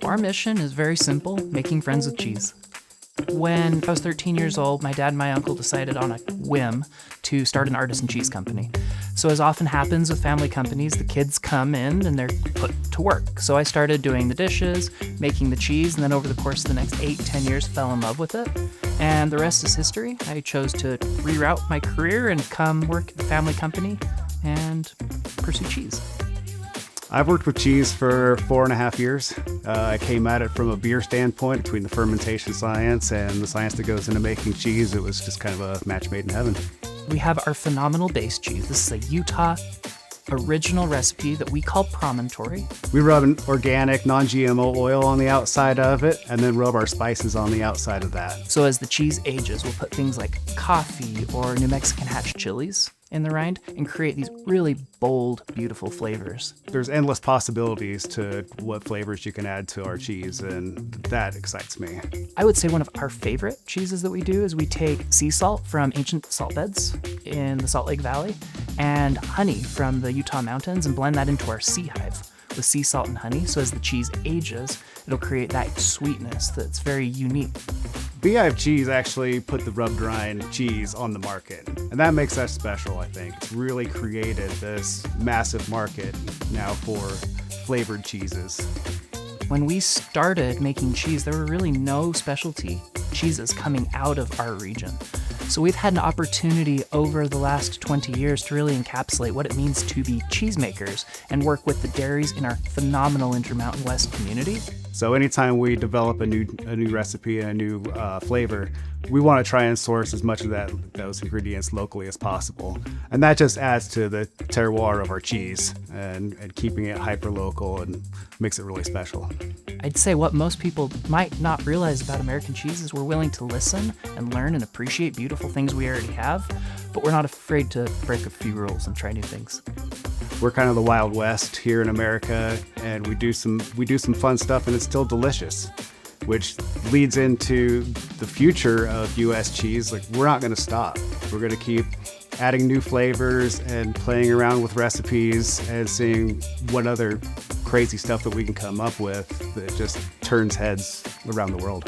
Our mission is very simple, making friends with cheese. When I was 13 years old, my dad and my uncle decided on a whim to start an artisan cheese company. So as often happens with family companies, the kids come in and they're put to work. So I started doing the dishes, making the cheese, and then over the course of the next 8-10 years, fell in love with it. And the rest is history. I chose to reroute my career and come work at the family company and pursue cheese. I've worked with cheese for 4.5 years. I came at it from a beer standpoint between the fermentation science and the science that goes into making cheese. It was just kind of a match made in heaven. We have our phenomenal base cheese. This is a Utah original recipe that we call Promontory. We rub an organic, non-GMO oil on the outside of it and then rub our spices on the outside of that. So as the cheese ages, we'll put things like coffee or New Mexican hatch chilies in the rind and create these really bold, beautiful flavors. There's endless possibilities to what flavors you can add to our cheese, and that excites me. I would say one of our favorite cheeses that we do is we take sea salt from ancient salt beds in the Salt Lake Valley and honey from the Utah mountains and blend that into our sea hive with sea salt and honey. So as the cheese ages, it'll create that sweetness that's very unique. Beehive Cheese actually put the rubbed rind cheese on the market, and that makes us special, I think. It's really created this massive market now for flavored cheeses. When we started making cheese, there were really no specialty cheeses coming out of our region. So we've had an opportunity over the last 20 years to really encapsulate what it means to be cheesemakers and work with the dairies in our phenomenal Intermountain West community. So anytime we develop a new recipe and a new flavor, we want to try and source as much of those ingredients locally as possible. And that just adds to the terroir of our cheese and keeping it hyper-local and makes it really special. I'd say what most people might not realize about American cheese is we're willing to listen and learn and appreciate beautiful things we already have, but we're not afraid to break a few rules and try new things. We're kind of the Wild West here in America, and we do some fun stuff, and it's still delicious, which leads into the future of U.S. cheese. Like, we're not going to stop. We're going to keep adding new flavors and playing around with recipes and seeing what other crazy stuff that we can come up with that just turns heads around the world.